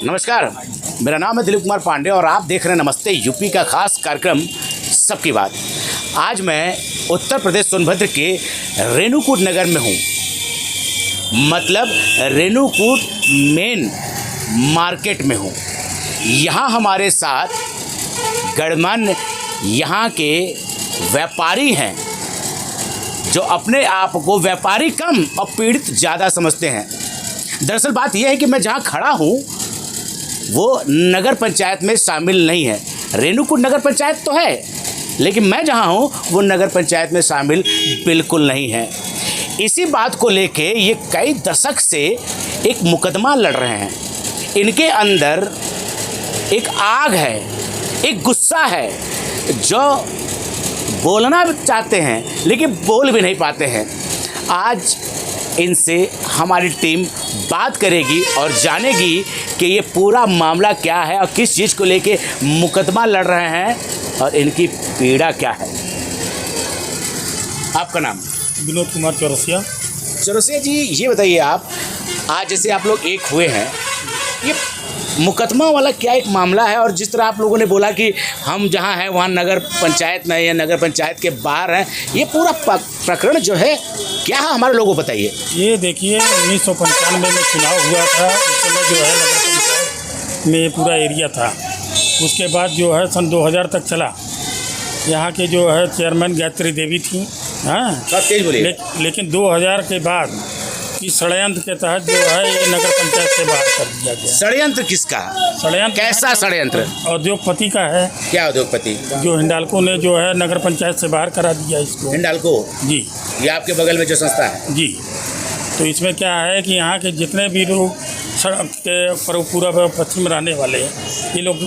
नमस्कार, मेरा नाम है दिलीप कुमार पांडे और आप देख रहे हैं नमस्ते यूपी का खास कार्यक्रम सबकी बात। आज मैं उत्तर प्रदेश सोनभद्र के रेणुकूट नगर में हूँ, मतलब रेणुकूट मेन मार्केट में हूँ। यहाँ हमारे साथ गणमान्य यहाँ के व्यापारी हैं जो अपने आप को व्यापारी कम और पीड़ित ज़्यादा समझते हैं। दरअसल बात यह है कि मैं जहाँ खड़ा हूँ वो नगर पंचायत में शामिल नहीं है। रेणुकूट नगर पंचायत तो है, लेकिन मैं जहाँ हूँ वो नगर पंचायत में शामिल बिल्कुल नहीं है। इसी बात को लेके ये कई दशक से एक मुकदमा लड़ रहे हैं। इनके अंदर एक आग है, एक गुस्सा है जो बोलना चाहते हैं लेकिन बोल भी नहीं पाते हैं। आज इनसे हमारी टीम बात करेगी और जानेगी कि ये पूरा मामला क्या है और किस चीज़ को लेके मुकदमा लड़ रहे हैं और इनकी पीड़ा क्या है। आपका नाम? विनोद कुमार चौरसिया। चौरसिया जी, ये बताइए आप, आज जैसे आप लोग एक हुए हैं, ये मुकदमा वाला क्या एक मामला है? और जिस तरह आप लोगों ने बोला कि हम जहाँ हैं वहाँ नगर पंचायत में या नगर पंचायत के बाहर हैं, ये पूरा प्रकरण जो है क्या है, हमारे लोगों को बताइए। ये देखिए 1995 में चुनाव हुआ था। उस समय जो है नगर पंचायत में पूरा एरिया था। उसके बाद जो है सन 2000 तक चला। यहाँ के जो है चेयरमैन गायत्री देवी थी। हाँ, तेज बोलिए। लेकिन 2000 के बाद कि षड्यंत्र के तहत जो है ये नगर पंचायत से बाहर कर दिया गया। षड्यंत्र किसका? षड्यंत्र कैसा षड्यंत्र? उद्योगपति का है। क्या उद्योगपति? जो हिंडाल्को ने जो है नगर पंचायत से बाहर करा दिया इसको। हिंडाल्को? जी, ये आपके बगल में जो संस्था है। जी, तो इसमें क्या है कि यहाँ के जितने भी लोग सड़क के पूर्व पश्चिम रहने वाले ये लोग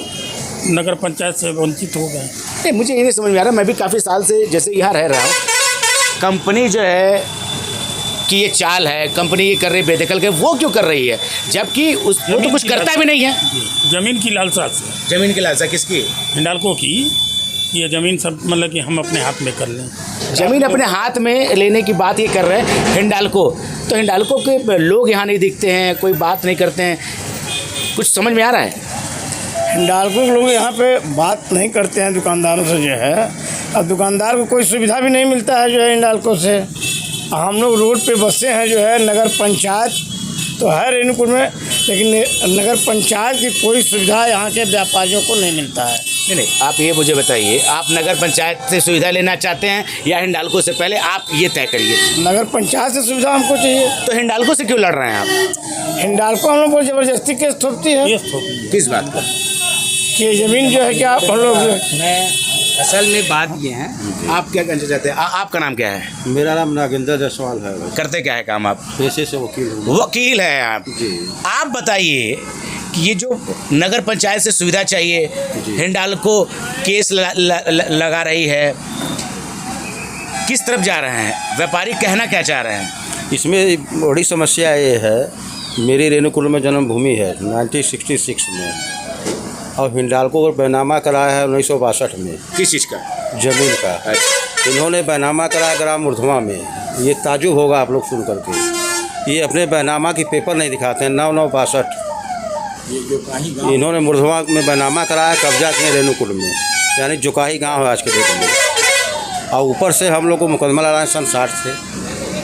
नगर पंचायत से वंचित हो गए। नहीं, मुझे ये नहीं समझ में आ रहा। मैं भी काफ़ी साल से जैसे यहाँ रह रहा हूँ। कंपनी जो है कि ये चाल है, कंपनी ये कर रही बेदखल के, वो क्यों कर रही है जबकि वो तो कुछ करता भी नहीं है। ज़मीन की लालसा से। ज़मीन की लालसा किसकी? हिंडाल्को की। ये ज़मीन सब मतलब कि हम अपने हाथ में कर लें। ज़मीन अपने हाथ में लेने की बात ये कर रहे हैं हिंडाल्को। तो हिंडाल्को के लोग यहाँ नहीं दिखते हैं, कोई बात नहीं करते हैं, कुछ समझ में आ रहा है? हिंडाल्को के लोग यहाँ पे बात नहीं करते हैं दुकानदारों से जो है। अब दुकानदार को कोई सुविधा भी नहीं मिलता है जो है हिंडाल्को से। हम लोग रोड पे बसे हैं जो है। नगर पंचायत तो है रेणुकूट में, लेकिन नगर पंचायत की कोई सुविधा यहाँ के व्यापारियों को नहीं मिलता है। नहीं, आप ये मुझे बताइए, आप नगर पंचायत से सुविधा लेना चाहते हैं या हिंडाल्को से? पहले आप ये तय करिए। नगर पंचायत से सुविधा हमको चाहिए। तो हिंडाल्को से क्यों लड़ रहे हैं आप? हिंडाल्को हम लोग को ज़बरदस्ती केस थोपती है। किस बात का? कि ज़मीन जो है क्या हम लोग असल में बात ये है, आप क्या कहना चाहते हैं? आपका नाम क्या है? मेरा नाम नागेंद्र जायसवाल है। करते क्या है काम आप? पेशे से वकील हूँ। वकील हैं आप जी। आप बताइए कि ये जो नगर पंचायत से सुविधा चाहिए, हिंडाल्को केस लगा रही है, किस तरफ जा रहे हैं? व्यापारी कहना क्या चाह रहे हैं? इसमें बड़ी समस्या ये है, मेरी रेणुकूट में जन्मभूमि है 1966 में, और हिंडाल्को को बैनामा कराया है 1962 में। किस चीज़ का? जमीन का। अच्छा। इन्होंने बैनामा कराया ग्राम मुर्धवा में। ये ताजुब होगा आप लोग सुन करके। ये अपने बैनामा की पेपर नहीं दिखाते हैं। 9962 इन्होंने मुर्धवा में बैनामा कराया, कब्जा किए रेणुकूट में, यानी जुकाही गाँव है आज के डेट में। और ऊपर से हम लोग को मुकदमा लड़ा है सन 60 से।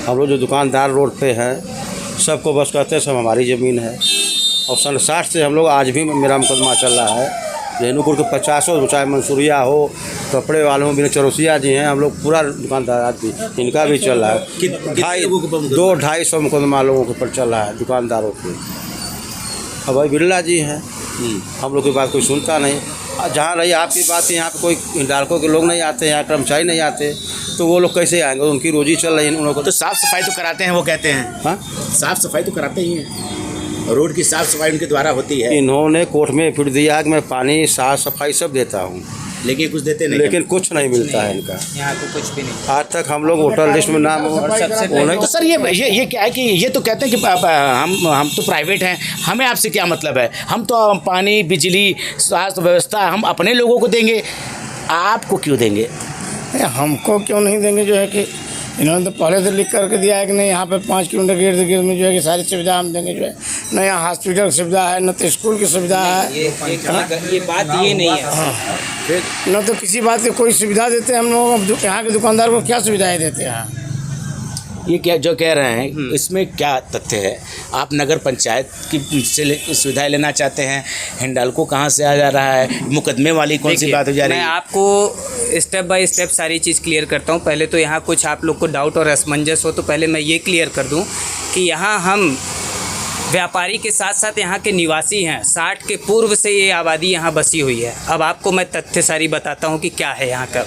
हम लोग जो दुकानदार रोड पे हैं सबको बस कहते हैं सब हमारी ज़मीन है। और सन 60 से हम लोग आज भी मेरा मुकदमा चल रहा है। रेणुकूट के 50, चाहे मंसूरिया हो, कपड़े वालों में चौरसिया जी हैं, हम लोग पूरा दुकानदार आदमी, इनका भी चल रहा है। 200-250 मुकदमा लोगों के ऊपर चल रहा है दुकानदारों के। अब भाई बिरला जी हैं, हम लोग की बात कोई सुनता नहीं। जहाँ रही आपकी बात, यहाँ पे कोई हिंडाल्को के लोग नहीं आते, यहाँ कर्मचारी नहीं आते, तो वो लोग कैसे आएंगे? उनकी रोजी चल रही है उन लोगों को। तो साफ़ सफाई तो कराते हैं वो कहते हैं। हाँ, साफ़ सफाई तो कराते ही हैं, रोड की साफ़ सफाई उनके द्वारा होती है। इन्होंने कोर्ट में फिर दिया कि मैं पानी, साफ सफाई सब देता हूँ, लेकिन कुछ देते नहीं। लेकिन कुछ नहीं मिलता है इनका। यहाँ तो कुछ भी नहीं। आज तक हम लोग वोटर लिस्ट में नाम तो सर ये क्या है कि ये तो कहते हैं कि हम तो प्राइवेट हैं, हमें आपसे क्या मतलब है? हम तो पानी, बिजली, स्वास्थ्य व्यवस्था हम अपने लोगों को देंगे, आपको क्यों देंगे? हमको क्यों नहीं देंगे जो है कि इन्होंने तो पहले से लिख करके दिया है कि नहीं यहाँ पे 5 किलोमीटर के इर्द गिर्द में जो है कि सारी सुविधा हम देंगे, जो है न यहाँ हॉस्पिटल की सुविधा है, न तो स्कूल की सुविधा है, ये बात ये नहीं है। न तो किसी बात की कोई सुविधा देते हैं। हम लोग यहाँ के दुकानदार को क्या सुविधाएँ देते हैं? ये क्या जो कह रहे हैं इसमें क्या तथ्य है? आप नगर पंचायत की से सुविधाएं लेना चाहते हैं, हिंडाल्को कहाँ से आ जा रहा है, मुकदमे वाली कौन सी बात हो जा रही मैं है? आपको स्टेप बाय स्टेप सारी चीज़ क्लियर करता हूँ। पहले तो यहाँ कुछ आप लोग को डाउट और असमंजस हो तो पहले मैं ये क्लियर कर दूँ कि यहाँ हम व्यापारी के साथ साथ यहाँ के निवासी हैं। 60 के पूर्व से ये आबादी यहाँ बसी हुई है। अब आपको मैं तथ्य सारी बताता हूँ कि क्या है यहाँ का।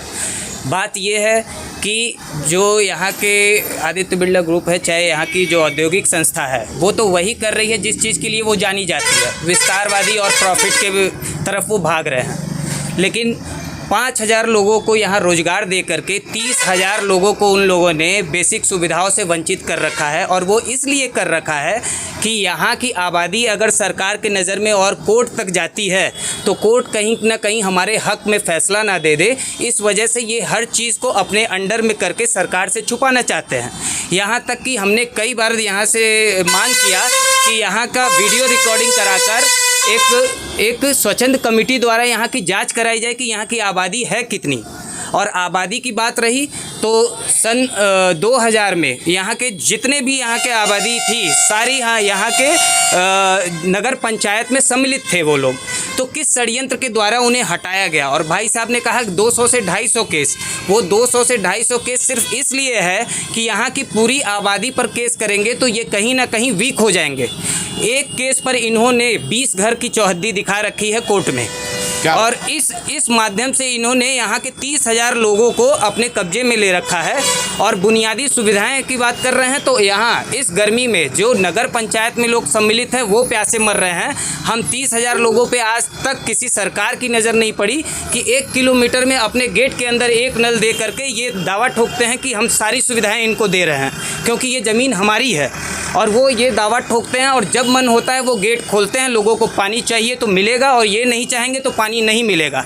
बात ये है कि जो यहाँ के आदित्य बिरला ग्रुप है, चाहे यहाँ की जो औद्योगिक संस्था है, वो तो वही कर रही है जिस चीज़ के लिए वो जानी जाती है। विस्तारवादी और प्रॉफिट के तरफ वो भाग रहे हैं। लेकिन 5,000 लोगों को यहाँ रोजगार दे करके 30,000 लोगों को उन लोगों ने बेसिक सुविधाओं से वंचित कर रखा है। और वो इसलिए कर रखा है कि यहाँ की आबादी अगर सरकार के नज़र में और कोर्ट तक जाती है तो कोर्ट कहीं ना कहीं हमारे हक में फ़ैसला ना दे दे। इस वजह से ये हर चीज़ को अपने अंडर में करके सरकार से छुपाना चाहते हैं। यहाँ तक कि हमने कई बार यहाँ से मांग किया कि यहाँ का वीडियो रिकॉर्डिंग कराकर एक स्वच्छंद कमेटी द्वारा यहाँ की जांच कराई जाए कि यहाँ की आबादी है कितनी। और आबादी की बात रही तो सन 2000 में यहाँ के जितने भी यहाँ के आबादी थी सारी यहाँ के नगर पंचायत में सम्मिलित थे वो लोग। तो किस षड्यंत्र के द्वारा उन्हें हटाया गया? और भाई साहब ने कहा 200 से 250 केस। वो 200 से 250 केस सिर्फ इसलिए है कि यहाँ की पूरी आबादी पर केस करेंगे तो ये कहीं ना कहीं वीक हो जाएंगे। एक केस पर इन्होंने 20 घर की चौहद्दी दिखा रखी है कोर्ट में। और इस माध्यम से इन्होंने यहाँ के 30,000 लोगों को अपने कब्जे में ले रखा है। और बुनियादी सुविधाएं की बात कर रहे हैं तो यहाँ इस गर्मी में जो नगर पंचायत में लोग सम्मिलित हैं वो प्यासे मर रहे हैं। हम 30,000 लोगों पे आज तक किसी सरकार की नज़र नहीं पड़ी कि 1 किलोमीटर में अपने गेट के अंदर एक नल दे करके ये दावा ठोकते हैं कि हम सारी सुविधाएँ इनको दे रहे हैं क्योंकि ये ज़मीन हमारी है। और वो ये दावा ठोकते हैं और जब मन होता है वो गेट खोलते हैं। लोगों को पानी चाहिए तो मिलेगा और ये नहीं चाहेंगे तो पानी नहीं मिलेगा।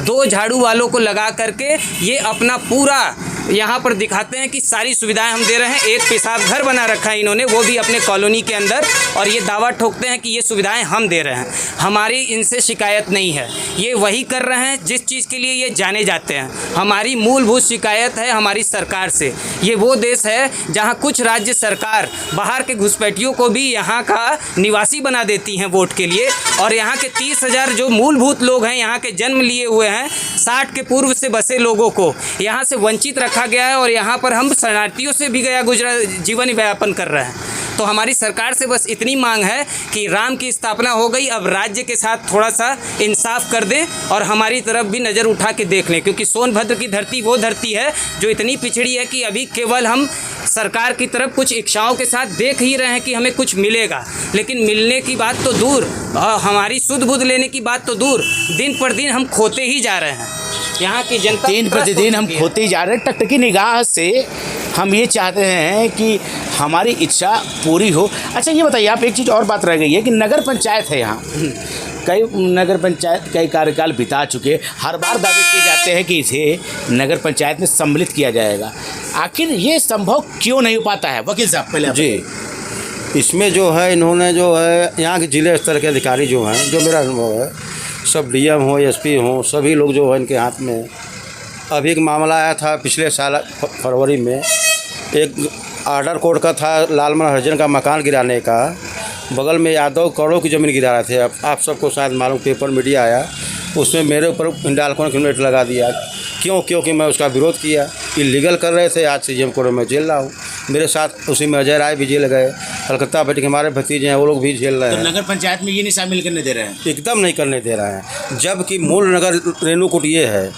2 झाड़ू वालों को लगा करके ये अपना पूरा यहाँ पर दिखाते हैं कि सारी सुविधाएं हम दे रहे हैं। एक पेशाब घर बना रखा है इन्होंने, वो भी अपने कॉलोनी के अंदर, और ये दावा ठोकते हैं कि ये सुविधाएं हम दे रहे हैं। हमारी इनसे शिकायत नहीं है, ये वही कर रहे हैं जिस चीज़ के लिए ये जाने जाते हैं। हमारी मूलभूत शिकायत है हमारी सरकार से। ये वो देश है जहाँ कुछ राज्य सरकार बाहर के घुसपैठियों को भी यहाँ का निवासी बना देती हैं वोट के लिए। और यहाँ के 30,000 जो मूलभूत लोग हैं, यहाँ के जन्म लिए हुए हैं, 60 के पूर्व से बसे लोगों को यहाँ से वंचित रखा गया है। और यहाँ पर हम शरणार्थियों से भी गया गुजरा जीवन यापन कर रहे हैं। तो हमारी सरकार से बस इतनी मांग है कि राम की स्थापना हो गई, अब राज्य के साथ थोड़ा सा इंसाफ कर दें और हमारी तरफ भी नज़र उठा के देख लें। क्योंकि सोनभद्र की धरती वो धरती है जो इतनी पिछड़ी है कि अभी केवल हम सरकार की तरफ कुछ इच्छाओं के साथ देख ही रहे हैं कि हमें कुछ मिलेगा, लेकिन मिलने की बात तो दूर और हमारी सुध बुध लेने की बात तो दूर, दिन पर दिन हम खोते ही जा रहे हैं। यहाँ की जनता दिन प्रतिदिन हम खोते ही जा रहे हैं। टकटकी निगाह से हम ये चाहते हैं कि हमारी इच्छा पूरी हो। अच्छा ये बताइए आप, एक चीज़ और बात रह गई है कि नगर पंचायत है यहाँ, कई नगर पंचायत कई कार्यकाल बिता चुके, हर बार दावे किए जाते हैं कि इसे नगर पंचायत में सम्मिलित किया जाएगा। आखिर ये संभव क्यों नहीं हो पाता है? वकील साहब पहले जी, इसमें जो है इन्होंने जो है यहाँ के जिले स्तर के अधिकारी जो हैं, जो मेरा अनुभव है, सब डीएम हो एसपी हो, सभी लोग जो है इनके हाथ में। अभी एक मामला आया था पिछले साल फरवरी में, एक आर्डर कोर्ट का था लालमन हरिजन का मकान गिराने का, बगल में यादव करोड़ों की ज़मीन गिरा रहे थे। अब आप सबको शायद मालूम, पेपर मीडिया आया, उसमें मेरे ऊपर हिंडाल्को ने क्रिमिनल लगा दिया। क्योंकि मैं उसका विरोध किया, इलीगल कर रहे थे। आज सीएम कोर्ट में जेल रहा हूँ। मेरे साथ उसी में अजय राय भी जेल गए, कलकत्ता बैठ के हमारे भतीजे हैं वो लोग भी झेल रहे हैं। तो नगर पंचायत में ये नहीं शामिल करने दे रहे हैं? एकदम नहीं करने दे रहे हैं, जबकि मूल नगर रेणुकूट ये है।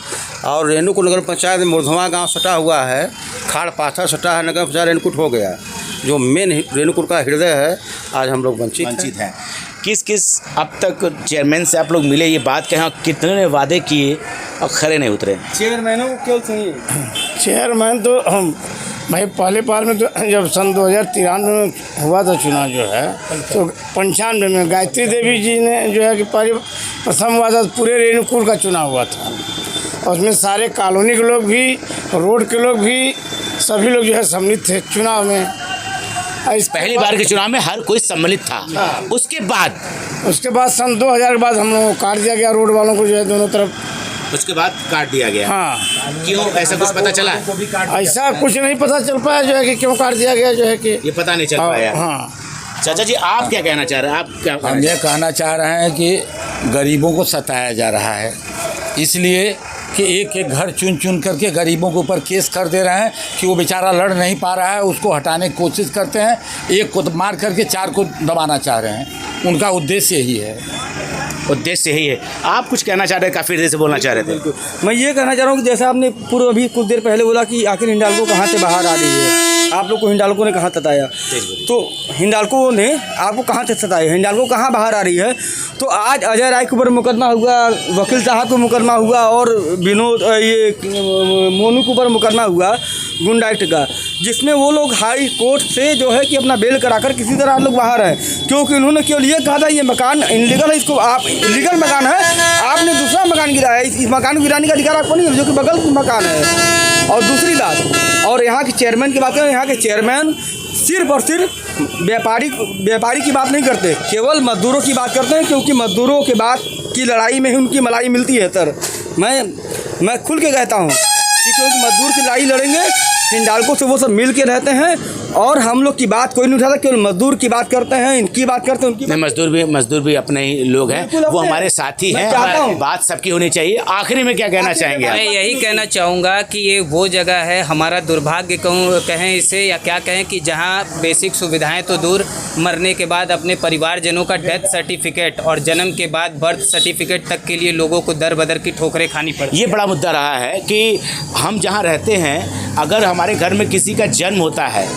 और रेणुकूट नगर पंचायत में मुरधवा गांव सटा हुआ है, खाड़ पाथर सटा है, नगर पंचायत रेणुकूट हो गया। जो मेन रेणुकूट का हृदय है, आज हम लोग वंचित हैं। किस अब तक चेयरमैन से आप लोग मिले, ये बात कहें, कितने ने वादे किए और खरे नहीं उतरे? चेयरमैनों को क्यों चाहिए? चेयरमैन तो हम भाई पहले बार में तो जब सन 2093 में हुआ था चुनाव जो है, तो 95 में गायत्री देवी जी ने जो है कि प्रथम हुआ था, पूरे रेणुकूट का चुनाव हुआ था। और उसमें सारे कॉलोनी के लोग भी, रोड के लोग भी, सभी लोग जो है सम्मिलित थे चुनाव में। पहली बार के चुनाव में हर कोई सम्मिलित था। उसके बाद सन 2000 के बाद हम लोगों को काट दिया गया रोड वालों को जो है दोनों तरफ। उसके बाद काट दिया गया। हाँ, क्यों, ऐसा कुछ पता चला? ऐसा कुछ नहीं पता चल पाया जो है कि क्यों काट दिया गया, जो है कि ये पता नहीं चल पाया। हाँ। चाचा जी, आप क्या कहना चाह रहे हैं? आप क्या हम ये कहना चाह रहे हैं कि गरीबों को सताया जा रहा है, इसलिए कि एक एक घर चुन चुन करके गरीबों के ऊपर केस कर दे रहे हैं कि वो बेचारा लड़ नहीं पा रहा है, उसको हटाने की कोशिश करते हैं। एक को मार करके 4 को दबाना चाह रहे हैं। उनका उद्देश्य यही है। उद्देश्य यही है। आप कुछ कहना चाह रहे हैं? काफ़ी देर से बोलना चाह रहे थे। मैं ये कहना चाह रहा हूँ कि जैसे आपने पूर्व अभी कुछ देर पहले बोला कि आखिर हिंडाल्को कहाँ से बाहर आ रही है, आप लोग को हिंडाल्को ने कहाँ सताया, तो हिंडाल्को ने आपको कहाँ से सताया, हिंडाल्को कहाँ बाहर आ रही है? तो आज अजय राय के ऊपर मुकदमा हुआ, वकील साहब को मुकदमा हुआ, और विनोद मोनू के ऊपर मुकदमा हुआ गुंडा एक्ट का, जिसमें वो लोग हाई कोर्ट से जो है कि अपना बेल कराकर किसी तरह लोग बाहर हैं, क्योंकि उन्होंने केवल ये कहा था ये मकान इनलीगल है, इसको आप इलीगल मकान है, आपने दूसरा मकान गिराया, इस मकान को गिराने का अधिकार आपको नहीं है, जो कि बगल की मकान है। और दूसरी बात, और यहाँ के चेयरमैन की बात करें, यहाँ के चेयरमैन सिर्फ और सिर्फ व्यापारी की बात नहीं करते, केवल मजदूरों की बात करते हैं, क्योंकि मजदूरों के बात की लड़ाई में ही उनकी मलाई मिलती है। सर मैं खुल के कहता हूँ कि क्योंकि मजदूर की लड़ाई लड़ेंगे, हिंडाल्को से वो सब मिल के रहते हैं, और हम लोग की बात कोई नहीं उठाता, केवल मजदूर की बात करते हैं, इनकी बात करते हैं, उनकी नहीं। मजदूर भी अपने ही लोग हैं, वो हमारे साथी हैं। बात सबकी होनी चाहिए। आखिरी में क्या कहना चाहेंगे आप? मैं यही कहना चाहूँगा कि ये वो जगह है, हमारा दुर्भाग्य कहें इसे या क्या कहें, कि जहाँ बेसिक सुविधाएं तो दूर, मरने के बाद अपने परिवारजनों का डेथ सर्टिफिकेट और जन्म के बाद बर्थ सर्टिफिकेट तक के लिए लोगों को दर बदर की ठोकरें खानी पड़ती। ये बड़ा मुद्दा रहा है कि हम जहाँ रहते हैं, अगर हमारे घर में किसी का जन्म होता है,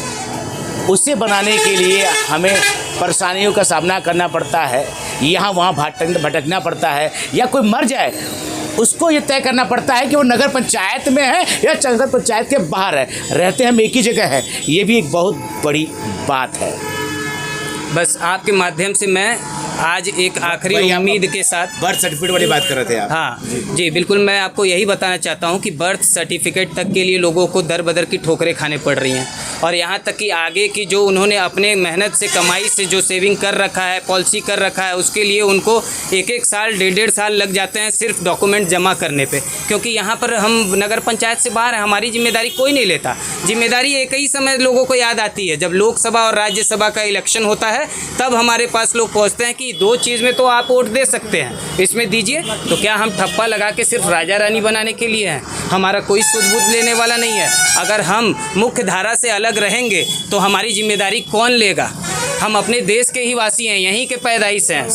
उसे बनाने के लिए हमें परेशानियों का सामना करना पड़ता है, यहाँ वहाँ भटकना पड़ता है, या कोई मर जाए उसको ये तय करना पड़ता है कि वो नगर पंचायत में है या नगर पंचायत के बाहर है। रहते हम एक ही जगह है, ये भी एक बहुत बड़ी बात है। बस आपके माध्यम से मैं आज एक आखिरी उम्मीद के साथ बर्थ सर्टिफिकेट वाली बात कर रहे थे आप। हाँ जी, बिल्कुल। मैं आपको यही बताना चाहता हूँ कि बर्थ सर्टिफिकेट तक के लिए लोगों को दर बदर की ठोकरें खाने पड़ रही हैं, और यहाँ तक कि आगे की जो उन्होंने अपने मेहनत से कमाई से जो सेविंग कर रखा है, पॉलिसी कर रखा है, उसके लिए उनको 1-1 साल 1.5 साल लग जाते हैं सिर्फ डॉक्यूमेंट जमा करने पे, क्योंकि यहाँ पर हम नगर पंचायत से बाहर हैं, हमारी जिम्मेदारी कोई नहीं लेता। जिम्मेदारी एक ही समय लोगों को याद आती है, जब लोकसभा और राज्यसभा का इलेक्शन होता है, तब हमारे पास लोग पहुँचते हैं कि 2 चीज़ में तो आप वोट दे सकते हैं, इसमें दीजिए। तो क्या हम ठप्पा लगा के सिर्फ राजा रानी बनाने के लिए हैं? हमारा कोई सूद बूद लेने वाला नहीं है। अगर हम मुख्य धारा से अलग रहेंगे तो हमारी जिम्मेदारी कौन लेगा? हम अपने देश के ही वासी हैं, यहीं के पैदाइश हैं,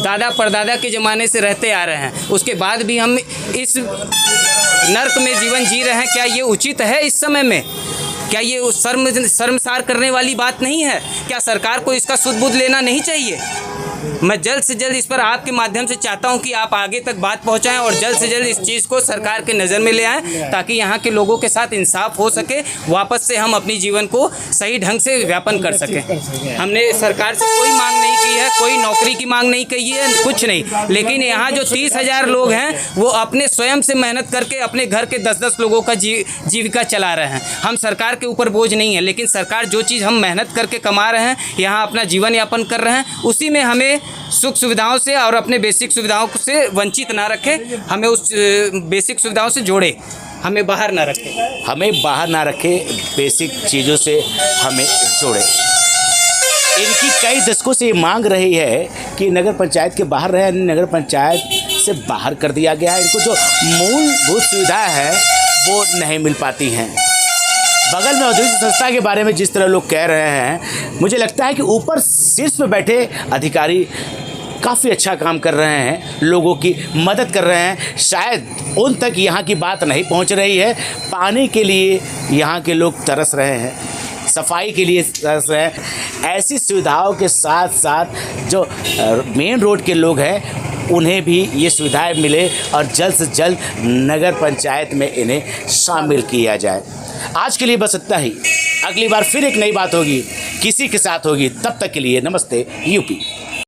दादा परदादा के ज़माने से रहते आ रहे हैं, उसके बाद भी हम इस नर्क में जीवन जी रहे हैं। क्या ये उचित है इस समय में? क्या ये शर्मसार करने वाली बात नहीं है? क्या सरकार को इसका सुध बुध लेना नहीं चाहिए? मैं जल्द से जल्द इस पर आपके माध्यम से चाहता हूं कि आप आगे तक बात पहुंचाएं और जल्द से जल्द इस चीज़ को सरकार के नज़र में ले आएं, ताकि यहां के लोगों के साथ इंसाफ हो सके, वापस से हम अपनी जीवन को सही ढंग से व्यापन कर सकें। हमने सरकार से कोई मांग नहीं की है, कोई नौकरी की मांग नहीं की है, कुछ नहीं, लेकिन यहाँ जो 30,000 लोग हैं वो अपने स्वयं से मेहनत करके अपने घर के 10-10 लोगों का जीविका चला रहे हैं। हम सरकार के ऊपर बोझ नहीं है, लेकिन सरकार जो चीज़ हम मेहनत करके कमा रहे हैं, यहाँ अपना जीवन यापन कर रहे हैं, उसी में हमें सुख सुविधाओं से और अपने बेसिक सुविधाओं से वंचित ना रखे, हमें उस बेसिक सुविधाओं से जोड़े, हमें बाहर ना रखे, बेसिक चीज़ों से हमें जोड़े। इनकी कई दशकों से ये मांग रही है कि नगर पंचायत के बाहर रहे, नगर पंचायत से बाहर कर दिया गया है। इनको जो मूलभूत सुविधा है वो नहीं मिल पाती हैं। बगल में औद्योगिक संस्था के बारे में जिस तरह लोग कह रहे हैं, मुझे लगता है कि ऊपर शीर्ष पे बैठे अधिकारी काफ़ी अच्छा काम कर रहे हैं, लोगों की मदद कर रहे हैं। शायद उन तक यहाँ की बात नहीं पहुँच रही है। पानी के लिए यहाँ के लोग तरस रहे हैं, सफाई के लिए तरस रहे हैं। ऐसी सुविधाओं के साथ साथ जो मेन रोड के लोग हैं उन्हें भी ये सुविधाएं मिले और जल्द से जल्द नगर पंचायत में इन्हें शामिल किया जाए। आज के लिए बस इतना ही। अगली बार फिर एक नई बात होगी, किसी के साथ होगी। तब तक के लिए नमस्ते यूपी।